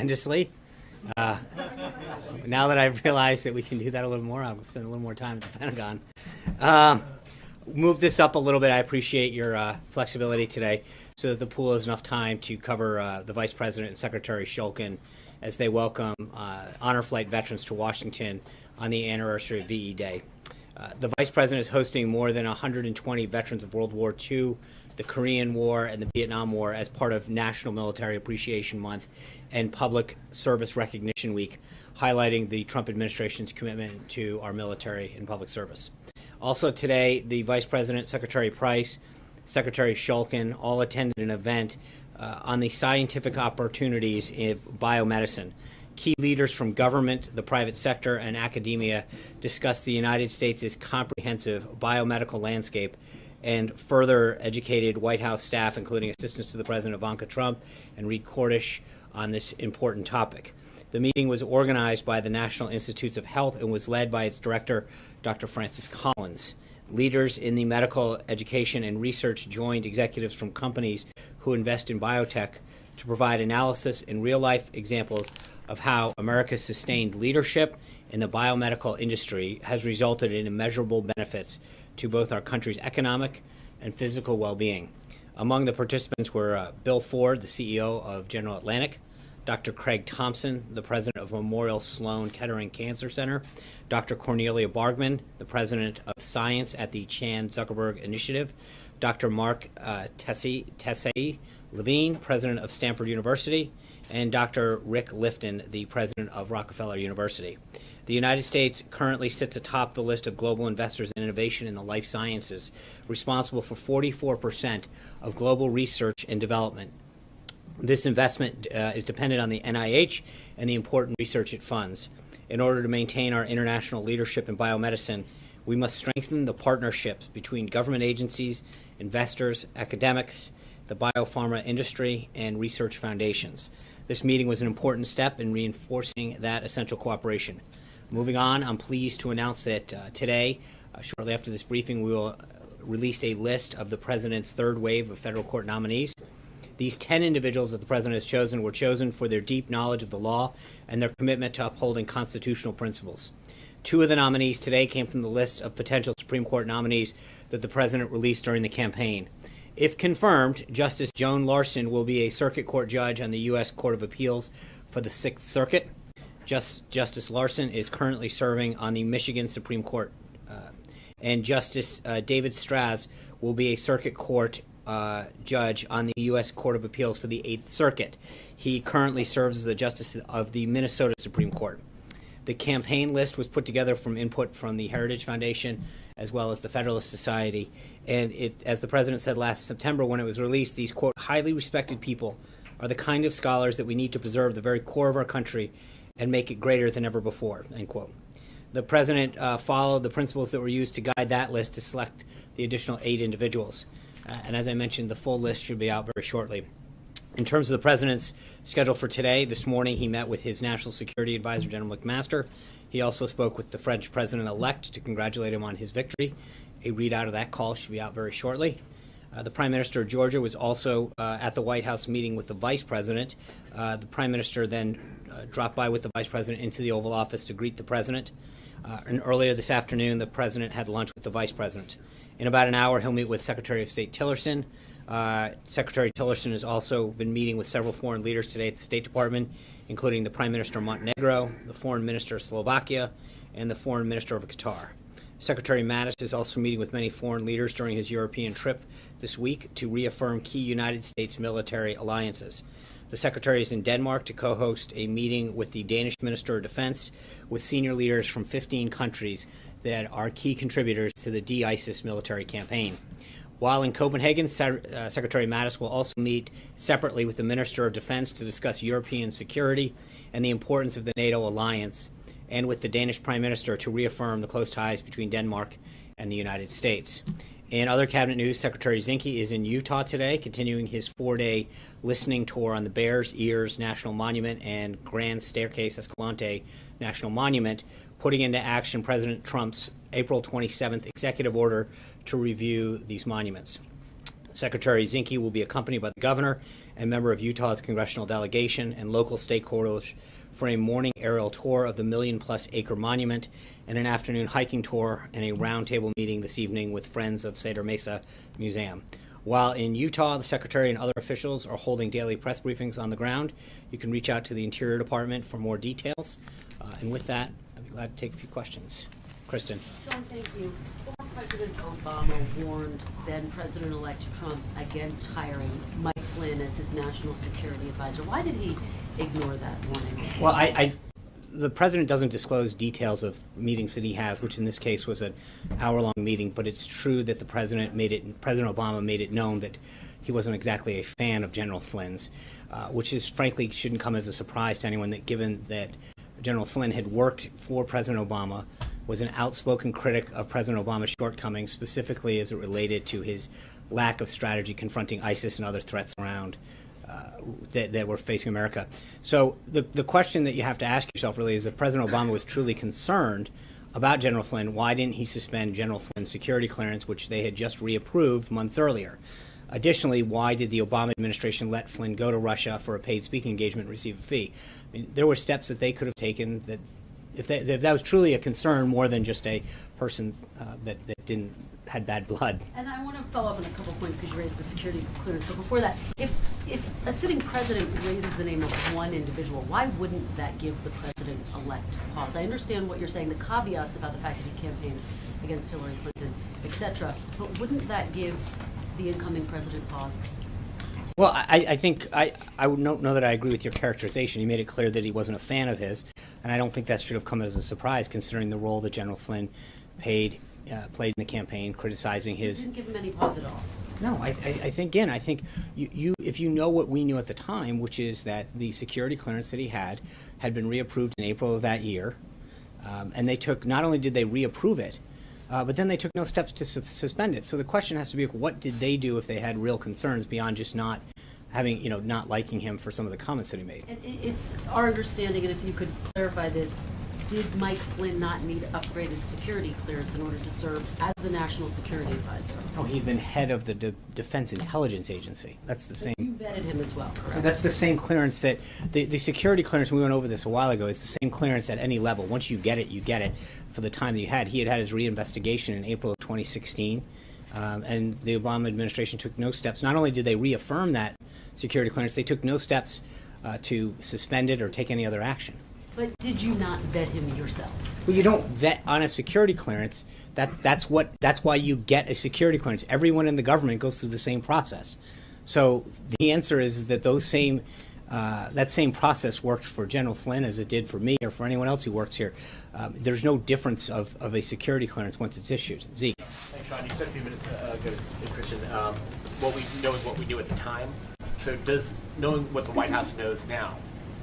tremendously. Now that I've realized that we can do that a little more, I'll spend a little more time at the Pentagon. Move this up a little bit. I appreciate your flexibility today so that the pool has enough time to cover the Vice President and Secretary Shulkin as they welcome Honor Flight veterans to Washington on the anniversary of VE Day. The Vice President is hosting more than 120 veterans of World War II, the Korean War, and the Vietnam War as part of National Military Appreciation Month and Public Service Recognition Week, highlighting the Trump administration's commitment to our military and public service. Also today, the Vice President, Secretary Price, Secretary Shulkin all attended an event on the scientific opportunities of biomedicine. Key leaders from government, the private sector, and academia discussed the United States' comprehensive biomedical landscape and further educated White House staff, including assistants to the President Ivanka Trump and Reed Cordish, on this important topic. The meeting was organized by the National Institutes of Health and was led by its director, Dr. Francis Collins. Leaders in the medical education and research joined executives from companies who invest in biotech to provide analysis and real-life examples of how America's sustained leadership in the biomedical industry has resulted in immeasurable benefits to both our country's economic and physical well-being. Among the participants were Bill Ford, the CEO of General Atlantic, Dr. Craig Thompson, the president of Memorial Sloan Kettering Cancer Center, Dr. Cornelia Bargmann, the president of science at the Chan Zuckerberg Initiative, Dr. Mark Tessier-Levine, president of Stanford University, and Dr. Rick Lifton, the president of Rockefeller University. The United States currently sits atop the list of global investors in innovation in the life sciences, responsible for 44% of global research and development. This investment is dependent on the NIH and the important research it funds. In order to maintain our international leadership in biomedicine, we must strengthen the partnerships between government agencies, investors, academics, the biopharma industry, and research foundations. This meeting was an important step in reinforcing that essential cooperation. Moving on, I'm pleased to announce that today, shortly after this briefing, we will release a list of the President's third wave of federal court nominees. These 10 individuals that the President has chosen were chosen for their deep knowledge of the law and their commitment to upholding constitutional principles. 2 of the nominees today came from the list of potential Supreme Court nominees that the President released during the campaign. If confirmed, Justice Joan Larson will be a circuit court judge on the U.S. Court of Appeals for the Sixth Circuit. Justice Larson is currently serving on the Michigan Supreme Court. And Justice David Straz will be a circuit court judge on the U.S. Court of Appeals for the Eighth Circuit. He currently serves as a justice of the Minnesota Supreme Court. The campaign list was put together from input from the Heritage Foundation as well as the Federalist Society. And as the President said last September when it was released, these, quote, highly respected people are the kind of scholars that we need to preserve the very core of our country and make it greater than ever before, end quote. The President followed the principles that were used to guide that list to select the additional 8 individuals. And as I mentioned, the full list should be out very shortly. In terms of the President's schedule for today, this morning he met with his National Security Advisor, General McMaster. He also spoke with the French President-elect to congratulate him on his victory. A readout of that call should be out very shortly. The Prime Minister of Georgia was also at the White House meeting with the Vice President. The Prime Minister then dropped by with the Vice President into the Oval Office to greet the President. And earlier this afternoon, the President had lunch with the Vice President. In about an hour, he'll meet with Secretary of State Tillerson. Secretary Tillerson has also been meeting with several foreign leaders today at the State Department, including the Prime Minister of Montenegro, the Foreign Minister of Slovakia, and the Foreign Minister of Qatar. Secretary Mattis is also meeting with many foreign leaders during his European trip this week to reaffirm key United States military alliances. The Secretary is in Denmark to co-host a meeting with the Danish Minister of Defense with senior leaders from 15 countries that are key contributors to the de-ISIS military campaign. While in Copenhagen, Secretary Mattis will also meet separately with the Minister of Defense to discuss European security and the importance of the NATO alliance, and with the Danish Prime Minister to reaffirm the close ties between Denmark and the United States. In other cabinet news, Secretary Zinke is in Utah today, continuing his 4-day listening tour on the Bears Ears National Monument and Grand Staircase Escalante National Monument, putting into action President Trump's April 27th executive order to review these monuments. Secretary Zinke will be accompanied by the governor and member of Utah's congressional delegation and local stakeholders for a morning aerial tour of the million-plus acre monument and an afternoon hiking tour and a roundtable meeting this evening with Friends of Cedar Mesa Museum. While in Utah, the Secretary and other officials are holding daily press briefings on the ground. You can reach out to the Interior Department for more details. And with that, I'd be glad to take a few questions. Kristen. John, thank you. Former President Obama warned then President-elect Trump against hiring Mike Flynn as his national security advisor. Why did he ignore that warning? Well, the president doesn't disclose details of meetings that he has, which in this case was an hour-long meeting, but it's true that President Obama made it known that he wasn't exactly a fan of General Flynn's, which is frankly shouldn't come as a surprise to anyone, that given that General Flynn had worked for President Obama, was an outspoken critic of President Obama's shortcomings, specifically as it related to his lack of strategy confronting ISIS and other threats around that were facing America. So the question that you have to ask yourself really is, if President Obama was truly concerned about General Flynn, why didn't he suspend General Flynn's security clearance, which they had just reapproved months earlier? Additionally, why did the Obama administration let Flynn go to Russia for a paid speaking engagement and receive a fee? I mean, there were steps that they could have taken that, if that was truly a concern more than just a person that had bad blood. And I want to follow up on a couple points because you raised the security clearance. But before that, if a sitting president raises the name of one individual, why wouldn't that give the president-elect pause? I understand what you're saying, the caveats about the fact that he campaigned against Hillary Clinton, etc. But wouldn't that give the incoming president pause? Well, I think I don't know that I agree with your characterization. He made it clear that he wasn't a fan of his, and I don't think that should have come as a surprise, considering the role that General Flynn played in the campaign, criticizing his. You didn't give him any pause at all. No, I think you if you know what we knew at the time, which is that the security clearance that he had been reapproved in April of that year, and they took, not only did they reapprove it, but then they took no steps to suspend it. So the question has to be, what did they do if they had real concerns beyond just not having, not liking him for some of the comments that he made? It's our understanding, and if you could clarify this, did Mike Flynn not need upgraded security clearance in order to serve as the National Security Advisor? Oh, he'd been head of the Defense Intelligence Agency. That's the same. You vetted him as well, correct? That's the same clearance that the security clearance, we went over this a while ago, is the same clearance at any level. Once you get it, you get it for the time that you had. He had his reinvestigation in April of 2016, and the Obama administration took no steps. Not only did they reaffirm that security clearance, they took no steps to suspend it or take any other action. But did you not vet him yourselves? Well, you don't vet on a security clearance. That's why you get a security clearance. Everyone in the government goes through the same process. So the answer is that that same process worked for General Flynn as it did for me or for anyone else who works here. There's no difference of a security clearance once it's issued. Zeke. Thanks, Sean. You said a few minutes ago, Christian, what we know is what we knew at the time. So knowing what the White House knows now,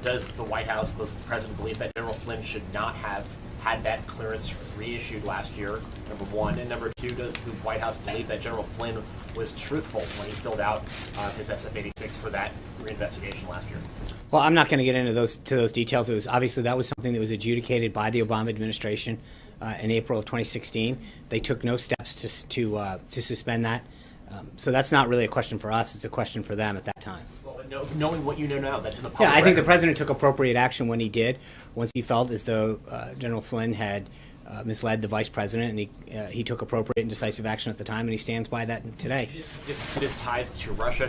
does the White House, does the President believe that General Flynn should not have had that clearance reissued last year, number one? And number two, does the White House believe that General Flynn was truthful when he filled out his SF-86 for that reinvestigation last year? Well, I'm not going to get into those details. It was obviously that was something that was adjudicated by the Obama administration in April of 2016. They took no steps to suspend that. So that's not really a question for us. It's a question for them at that time. Knowing what you know now, that's in the public I think the record. president took appropriate action when he did, once he felt as though General Flynn had misled the vice president, and he took appropriate and decisive action at the time, and he stands by that today. Did his ties to Russia,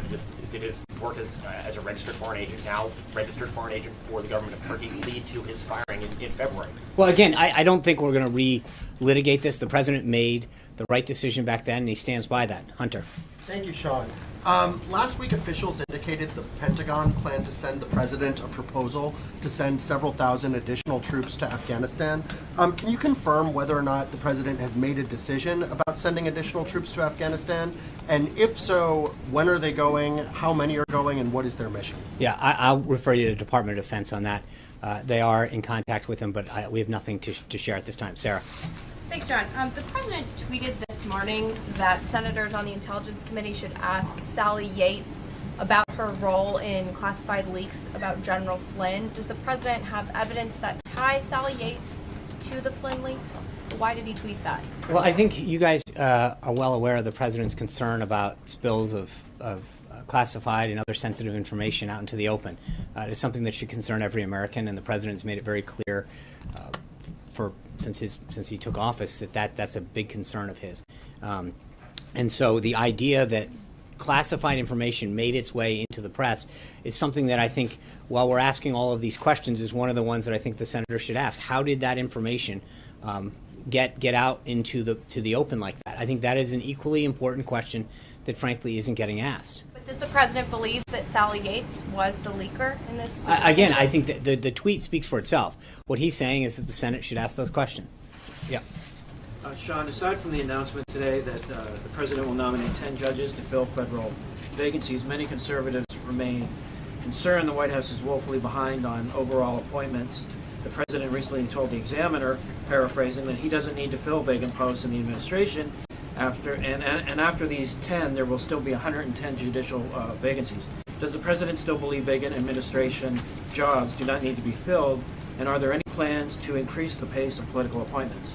did his work as a registered foreign agent, now registered foreign agent for the government of Turkey, lead to his firing in February? Well, again, I don't think we're going to re-litigate this. The president made the right decision back then, and he stands by that. Hunter. Thank you, Sean. Last week, officials indicated the Pentagon planned to send the president a proposal to send several thousand additional troops to Afghanistan. Can you confirm whether or not the president has made a decision about sending additional troops to Afghanistan? And if so, when are they going, how many are going, and what is their mission? Yeah, I'll refer you to the Department of Defense on that. They are in contact with him, but we have nothing to share at this time. Sarah. Thanks, John. The president tweeted this morning that senators on the Intelligence Committee should ask Sally Yates about her role in classified leaks about General Flynn. Does the president have evidence that ties Sally Yates to the Flynn leaks? Why did he tweet that? Well, I think you guys are well aware of the president's concern about spills of classified and other sensitive information out into the open. It's something that should concern every American, and the president's made it very clear since he took office that's a big concern of his. And so the idea that classified information made its way into the press is something that I think, while we're asking all of these questions, is one of the ones that I think the senator should ask. How did that information get out into the open like that? I think that is an equally important question that frankly isn't getting asked. But does the president believe that Sally Yates was the leaker in this? Again, I think that the tweet speaks for itself. What he's saying is that the Senate should ask those questions. Yeah. Sean, aside from the announcement today that the president will nominate 10 judges to fill federal vacancies, many conservatives remain concerned the White House is woefully behind on overall appointments. The president recently told the Examiner, paraphrasing, that he doesn't need to fill vacant posts in the administration. After these 10, there will still be 110 judicial vacancies. Does the president still believe vacant administration jobs do not need to be filled? And are there any plans to increase the pace of political appointments?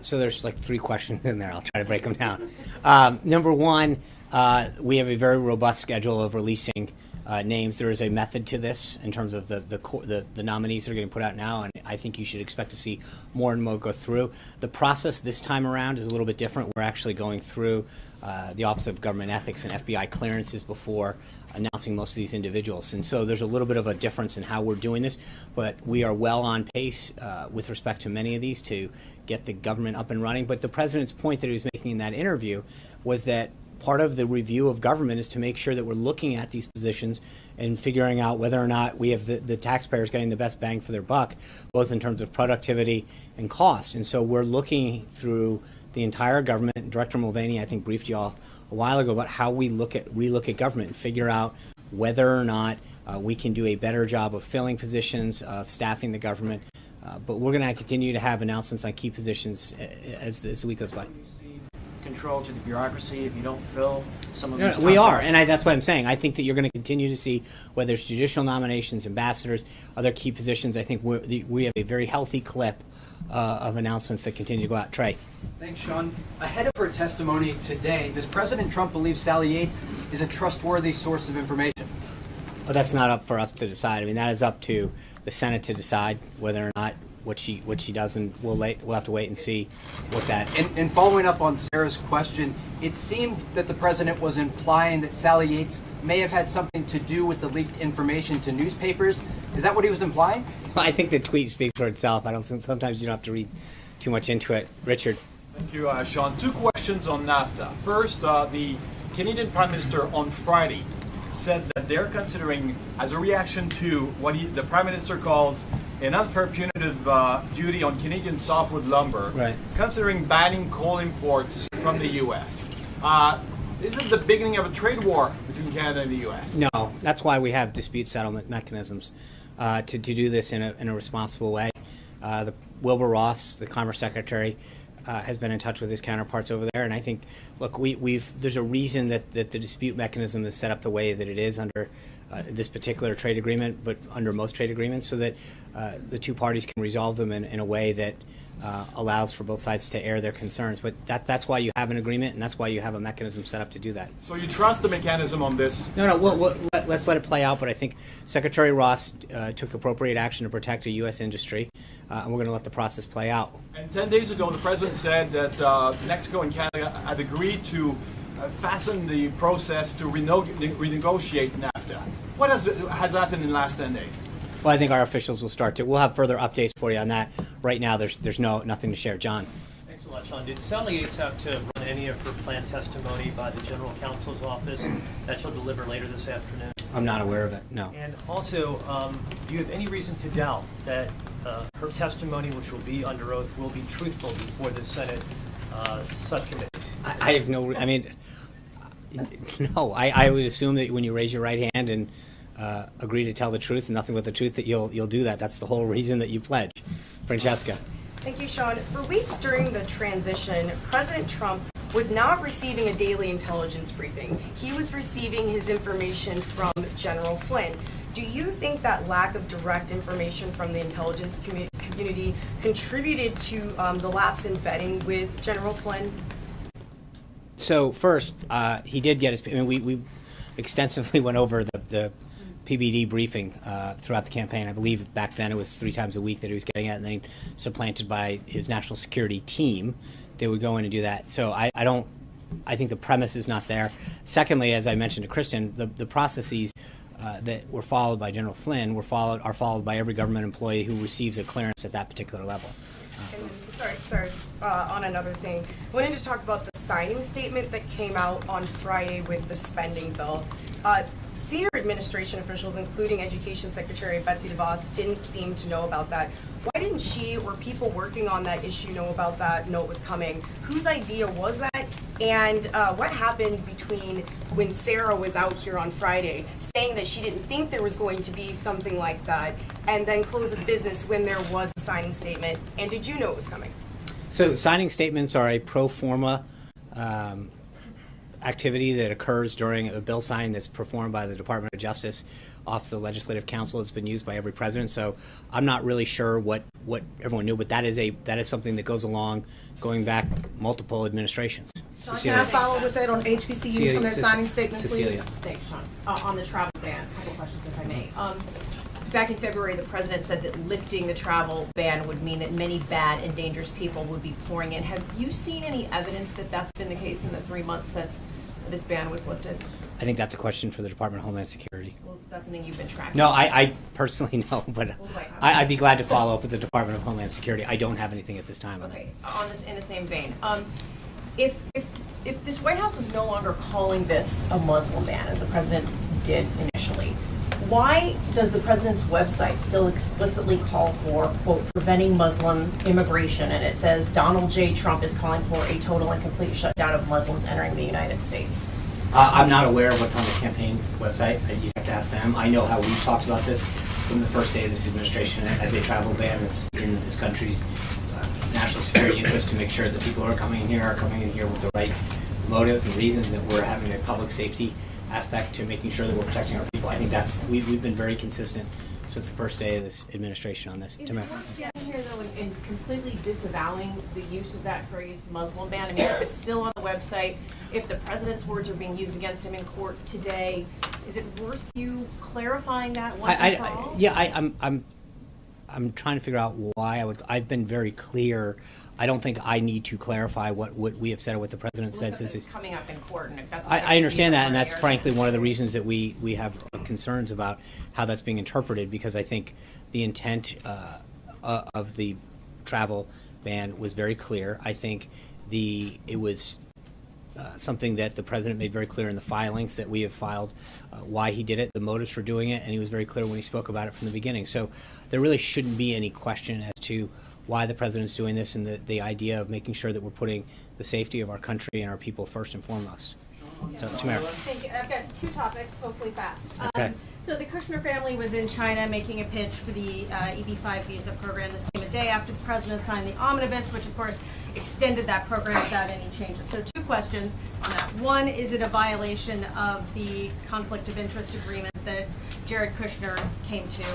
So there's like 3 questions in there. I'll try to break them down. Number one, we have a very robust schedule of releasing names. There is a method to this in terms of the nominees that are getting put out now, and I think you should expect to see more and more go through. The process this time around is a little bit different. We're actually going through the Office of Government Ethics and FBI clearances before announcing most of these individuals. And so there's a little bit of a difference in how we're doing this, but we are well on pace with respect to many of these to get the government up and running. But the president's point that he was making in that interview was that part of the review of government is to make sure that we're looking at these positions and figuring out whether or not we have the taxpayers getting the best bang for their buck, both in terms of productivity and cost. And so we're looking through the entire government. Director Mulvaney, I think, briefed you all a while ago about how we relook at government and figure out whether or not we can do a better job of filling positions, of staffing the government. But we're going to continue to have announcements on key positions as the week goes by. Control to the bureaucracy if you don't fill some of these? We are, and that's what I'm saying. I think that you're going to continue to see, whether it's judicial nominations, ambassadors, other key positions. I think we have a very healthy clip of announcements that continue to go out. Trey. Thanks, Sean. Ahead of her testimony today, does President Trump believe Sally Yates is a trustworthy source of information? Well, that's not up for us to decide. I mean, that is up to the Senate to decide whether or not what she does, and we'll have to wait and see what that. And following up on Sarah's question, it seemed that the president was implying that Sally Yates may have had something to do with the leaked information to newspapers. Is that what he was implying? I think the tweet speaks for itself. I don't think sometimes you don't have to read too much into it. Richard. Thank you, Sean. 2 questions on NAFTA. First, the Canadian Prime Minister on Friday said that they're considering, as a reaction to what the Prime Minister calls an unfair punitive duty on Canadian softwood lumber, right, considering banning coal imports from the U.S. Is it the beginning of a trade war between Canada and the U.S.? No, that's why we have dispute settlement mechanisms to do this in a responsible way. Wilbur Ross, the Commerce Secretary, has been in touch with his counterparts over there, and I think, look, there's a reason that the dispute mechanism is set up the way that it is under this particular trade agreement, but under most trade agreements, so that the 2 parties can resolve them in a way that allows for both sides to air their concerns. But that's why you have an agreement, and that's why you have a mechanism set up to do that. So you trust the mechanism on this? No, let's let it play out, but I think Secretary Ross took appropriate action to protect a U.S. industry, and we're going to let the process play out. And 10 days ago, the president said that Mexico and Canada had agreed to fasten the process to renegotiate NAFTA. What has happened in the last 10 days? Well, I think our officials will start to. We'll have further updates for you on that. Right now, there's nothing to share. John. Thanks a lot, Sean. Did Sally Yates have to run any of her planned testimony by the General Counsel's office that she'll deliver later this afternoon? I'm not aware of it, no. And also, do you have any reason to doubt that her testimony, which will be under oath, will be truthful before the Senate subcommittee? I have no, I mean, no. I would assume that when you raise your right hand and agree to tell the truth and nothing but the truth, that you'll do that. That's the whole reason that you pledge. Francesca. Thank you, Sean. For weeks during the transition, President Trump was not receiving a daily intelligence briefing. He was receiving his information from General Flynn. Do you think that lack of direct information from the intelligence community community contributed to the lapse in vetting with General Flynn? So first, he did get his. I mean, we extensively went over the PBD briefing throughout the campaign. I believe back then it was 3 times a week that he was getting it, and then supplanted by his national security team. They would go in and do that. So I think the premise is not there. Secondly, as I mentioned to Kristen, the processes that were followed by General Flynn are followed by every government employee who receives a clearance at that particular level. And sorry, on another thing, I wanted to talk about the signing statement that came out on Friday with the spending bill. Senior administration officials, including Education Secretary Betsy DeVos, didn't seem to know about that. Why didn't she or people working on that issue know about that, know it was coming? Whose idea was that? And what happened between when Sarah was out here on Friday saying that she didn't think there was going to be something like that, and then close of business when there was a signing statement? And did you know it was coming? So signing statements are a pro forma activity that occurs during a bill signing that's performed by the Department of Justice, Office of the Legislative Counsel. It's been used by every president. So I'm not really sure what everyone knew, but that is something that goes along going back multiple administrations. Can I follow with that on HBCUs from that signing statement, Cecilia. please? Thanks, Sean. On the travel ban, a couple questions if I may. Back in February, the president said that lifting the travel ban would mean that many bad and dangerous people would be pouring in. Have you seen any evidence that that's been the case in the 3 months since this ban was lifted? I think that's a question for the Department of Homeland Security. Well, that's something you've been tracking. No, I personally know, but I'd be glad to follow up with the Department of Homeland Security. I don't have anything at this time on that. Okay, on this, in the same vein, if this White House is no longer calling this a Muslim ban, as the president did initially, why does the president's website still explicitly call for, quote, preventing Muslim immigration, and it says Donald J. Trump is calling for a total and complete shutdown of Muslims entering the United States? I'm not aware of what's on the campaign website. You have to ask them. I know how we've talked about this from the first day of this administration as a travel ban that's in this country's national security interest, to make sure that people who are coming in here with the right motives and reasons, that we're having a public safety aspect to making sure that we're protecting our people. I think we've been very consistent since the first day of this administration on this. Is it worth getting here, though, in completely disavowing the use of that phrase Muslim ban? I mean, if it's still on the website, if the president's words are being used against him in court today, is it worth you clarifying that once and for all? Yeah, I'm trying to figure out why I've been very clear. I don't think I need to clarify what we have said or what the president said. Since it's coming up in court, and if that's I understand that, and that's frankly one of the reasons that we have concerns about how that's being interpreted, because I think the intent of the travel ban was very clear. I think it was something that the president made very clear in the filings that we have filed, why he did it, the motives for doing it, and he was very clear when he spoke about it from the beginning. So there really shouldn't be any question as to why the president's doing this, and the idea of making sure that we're putting the safety of our country and our people first and foremost. So, Tamara. Thank you. I've got 2 topics, hopefully fast. Okay. So the Kushner family was in China making a pitch for the EB-5 visa program. This came a day after the president signed the omnibus, which of course extended that program without any changes. So 2 questions on that. One, is it a violation of the conflict of interest agreement that Jared Kushner came to?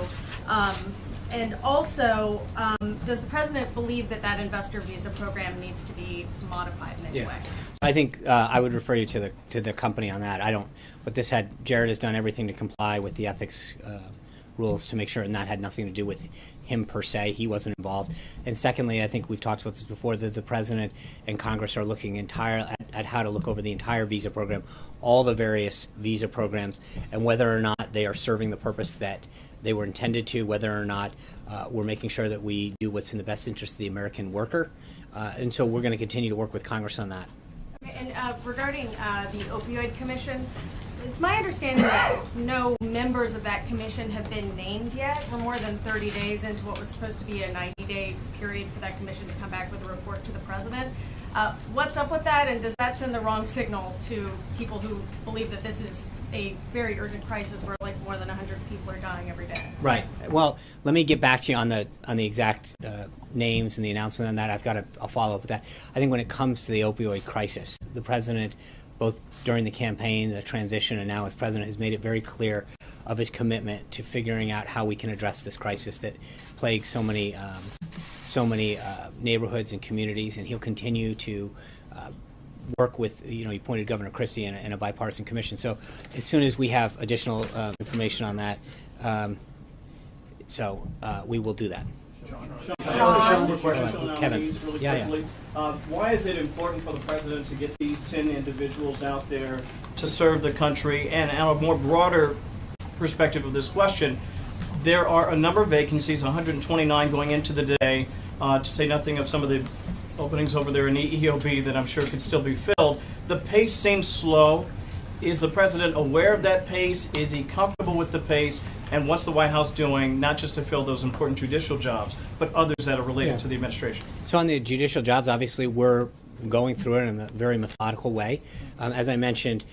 And also, does the president believe that that investor visa program needs to be modified in any way? So I think I would refer you to the company on that. I don't. But Jared has done everything to comply with the ethics rules to make sure, and that had nothing to do with him per se. He wasn't involved. And secondly, I think we've talked about this before, that the president and Congress are looking at how to look over the entire visa program, all the various visa programs, and whether or not they are serving the purpose that they were intended to, whether or not we're making sure that we do what's in the best interest of the American worker. And so we're going to continue to work with Congress on that. And regarding the opioid commission, it's my understanding that no members of that commission have been named yet. We're more than 30 days into what was supposed to be a 90-day period for that commission to come back with a report to the president. What's up with that, and does that send the wrong signal to people who believe that this is a very urgent crisis where like more than 100 people are dying every day? Right. Well, let me get back to you on the exact names and the announcement on that. I'll follow up with that. I think when it comes to the opioid crisis, the president, both during the campaign, the transition, and now as president, has made it very clear of his commitment to figuring out how we can address this crisis that plagues so many so many neighborhoods and communities, and he'll continue to work with, you know, he appointed Governor Christie in a bipartisan commission. So as soon as we have additional information on that, we will do that. Kevin. Yeah. Why is it important for the president to get these 10 individuals out there to serve the country? And on a more broader perspective of this question, there are a number of vacancies, 129 going into the day, to say nothing of some of the openings over there in the EOB that I'm sure could still be filled. The pace seems slow. Is the president aware of that pace? Is he comfortable with the pace? And what's the White House doing, not just to fill those important judicial jobs, but others that are related to the administration? So on the judicial jobs, obviously, we're going through it in a very methodical way. As I mentioned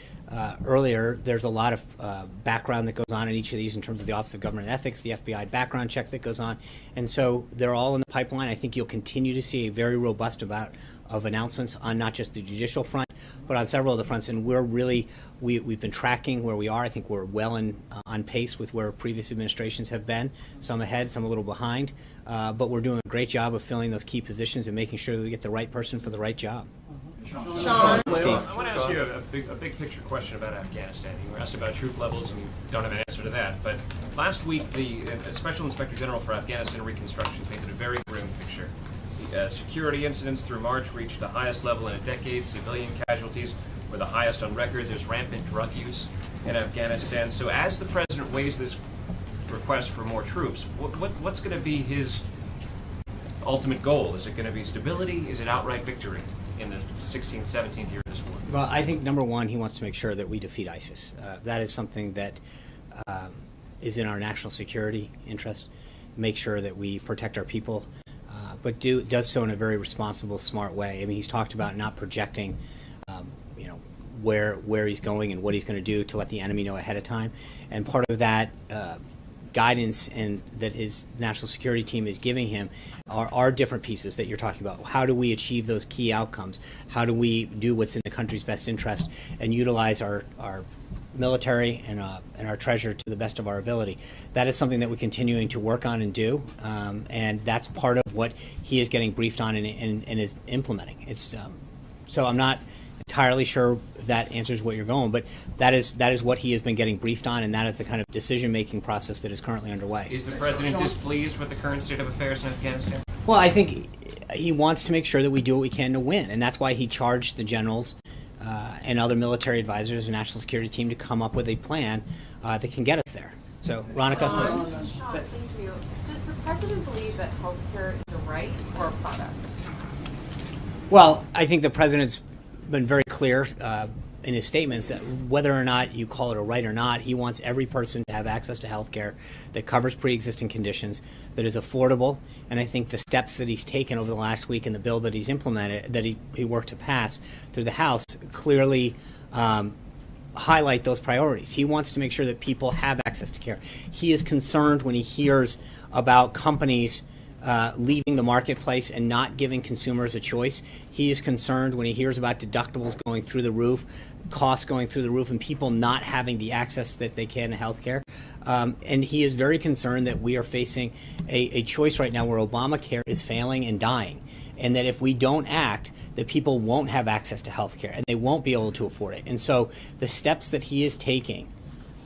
earlier, there's a lot of background that goes on in each of these in terms of the Office of Government Ethics, the FBI background check that goes on. And so they're all in the pipeline. I think you'll continue to see a very robust amount of announcements on not just the judicial front, but on several of the fronts. And we're really, we've been tracking where we are. I think we're well on pace with where previous administrations have been. Some ahead, some a little behind. But we're doing a great job of filling those key positions and making sure that we get the right person for the right job. Sean. I want to ask you a big picture question about Afghanistan. You were asked about troop levels and you don't have an answer to that. But last week, the Special Inspector General for Afghanistan Reconstruction painted a very grim picture. Security incidents through March reached the highest level in a decade. Civilian casualties were the highest on record. There's rampant drug use in Afghanistan. So as the president weighs this request for more troops, what's going to be his ultimate goal? Is it going to be stability? Is it outright victory in the 16th, 17th year of this war? Well, I think number one, he wants to make sure that we defeat ISIS. That is something that is in our national security interest. Make sure that we protect our people, but does so in a very responsible, smart way. I mean, he's talked about not projecting, where he's going and what he's going to do to let the enemy know ahead of time. And part of that guidance and that his national security team is giving him are different pieces that you're talking about. How do we achieve those key outcomes? How do we do what's in the country's best interest and utilize our military and our treasure to the best of our ability? That is something that we're continuing to work on and do, and that's part of what he is getting briefed on and is implementing. It's so I'm not entirely sure if that answers what you're going, but that is what he has been getting briefed on, and that is the kind of decision-making process that is currently underway. Is the president displeased with the current state of affairs in Afghanistan? Well, I think he wants to make sure that we do what we can to win, and that's why he charged the generals and other military advisors and national security team to come up with a plan that can get us there. So, Ronica? Sean, thank you. Does the president believe that healthcare is a right or a product? Well, I think the president's been very clear in his statements that whether or not you call it a right or not, he wants every person to have access to health care that covers pre-existing conditions, that is affordable. And I think the steps that he's taken over the last week in the bill that he's implemented, that he worked to pass through the House, clearly highlight those priorities. He wants to make sure that people have access to care. He is concerned when he hears about companies leaving the marketplace and not giving consumers a choice. He is concerned when he hears about deductibles going through the roof, costs going through the roof, and people not having the access that they can to health care. And he is very concerned that we are facing a choice right now where Obamacare is failing and dying, and that if we don't act, that people won't have access to health care and they won't be able to afford it. And so the steps that he is taking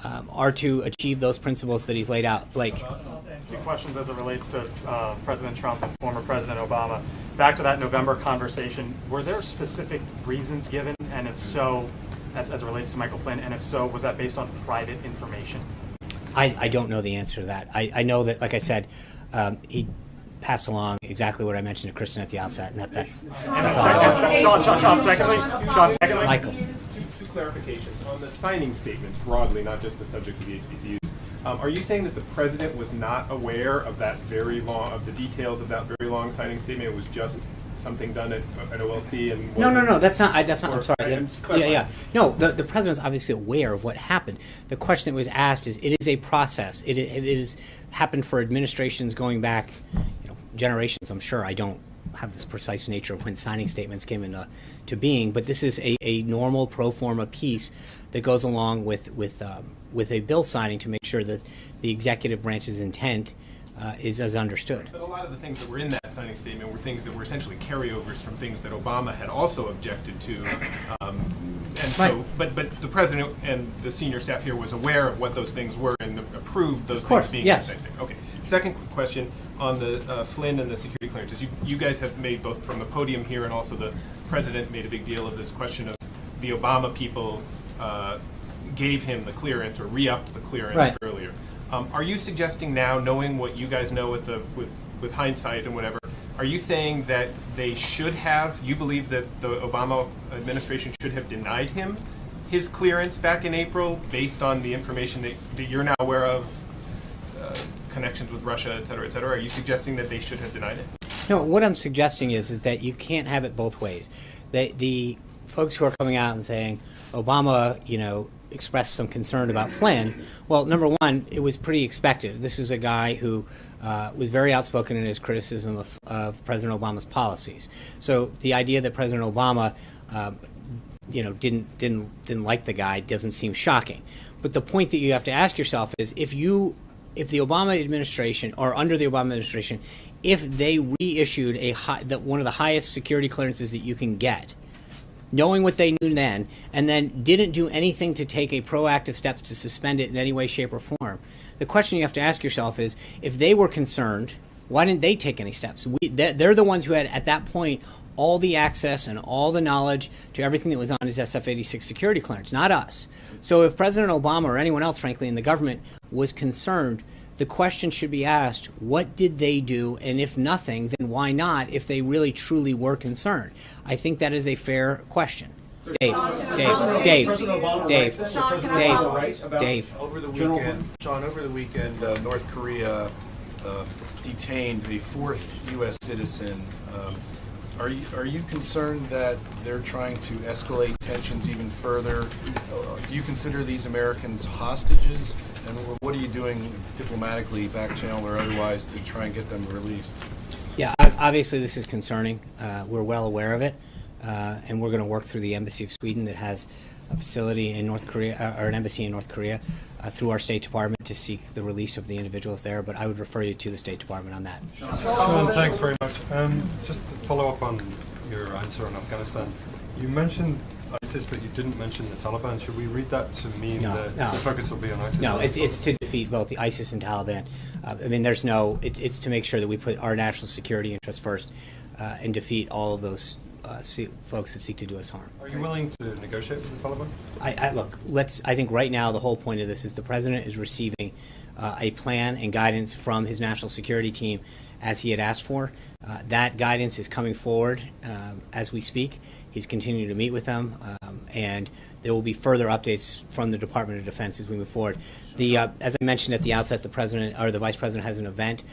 are to achieve those principles that he's laid out. Blake. Two questions as it relates to President Trump and former President Obama. Back to that November conversation, were there specific reasons given, and if so, as it relates to Michael Flynn, and if so, was that based on private information? I don't know the answer to that. I know that, like I said, he passed along exactly what I mentioned to Kristen at the outset, and that's all. Sean, secondly, Michael. Two clarifications on the signing statements broadly, not just the subject of the HBCUs. Are you saying that the president was not aware of that of the details of that very long signing statement? It was just something done at OLC and No, that's not. I'm sorry. Yeah. No, the president's obviously aware of what happened. The question that was asked is, it is a process. It is happened for administrations going back, generations. I'm sure. I don't have this precise nature of when signing statements came into being, but this is a normal pro forma piece that goes along with a bill signing to make sure that the executive branch's intent is understood. But a lot of the things that were in that signing statement were things that were essentially carryovers from things that Obama had also objected to. And so, but the president and the senior staff here was aware of what those things were and approved those things being in the signing statement. Okay. Second question on the Flynn and the security clearances. You guys have made, both from the podium here and also the president made a big deal of this question of the Obama people gave him the clearance or re-upped the clearance earlier. Are you suggesting now, knowing what you guys know with hindsight and whatever, are you saying that they should have, you believe that the Obama administration should have denied him his clearance back in April based on the information that you're now aware of, connections with Russia, et cetera, et cetera? Are you suggesting that they should have denied it? No, what I'm suggesting is that you can't have it both ways. The folks who are coming out and saying Obama, expressed some concern about Flynn. Well, number one, it was pretty expected. This is a guy who was very outspoken in his criticism of President Obama's policies. So the idea that President Obama, didn't like the guy doesn't seem shocking. But the point that you have to ask yourself is if the Obama administration, or under the Obama administration, if they reissued one of the highest security clearances that you can get, knowing what they knew then, and then didn't do anything to take a proactive steps to suspend it in any way, shape, or form, the question you have to ask yourself is, if they were concerned, why didn't they take any steps? They're the ones who had, at that point, all the access and all the knowledge to everything that was on his SF-86 security clearance, not us. So if President Obama or anyone else, frankly, in the government was concerned, the question should be asked, what did they do? And if nothing, then why not, if they really truly were concerned? I think that is a fair question. Dave. Over the weekend, North Korea detained a fourth U.S. citizen. Are you concerned that they're trying to escalate tensions even further? Do you consider these Americans hostages? And what are you doing diplomatically, back channel or otherwise, to try and get them released? Yeah, obviously this is concerning. We're well aware of it, and we're going to work through the Embassy of Sweden that has a facility in North Korea, or an embassy in North Korea, through our State Department to seek the release of the individuals there. But I would refer you to the State Department on that. Sean, thanks very much. Just to follow up on your answer on Afghanistan, you mentioned ISIS, but you didn't mention the Taliban. Should we read that to mean that the focus will be on ISIS? No, it's to defeat both the ISIS and Taliban. It's to make sure that we put our national security interests first and defeat all of those folks that seek to do us harm. Are you willing to negotiate with the Taliban? I think right now the whole point of this is the president is receiving a plan and guidance from his national security team as he had asked for. That guidance is coming forward as we speak. He's continuing to meet with them, and there will be further updates from the Department of Defense as we move forward. As I mentioned at the outset, the president or the vice president has an event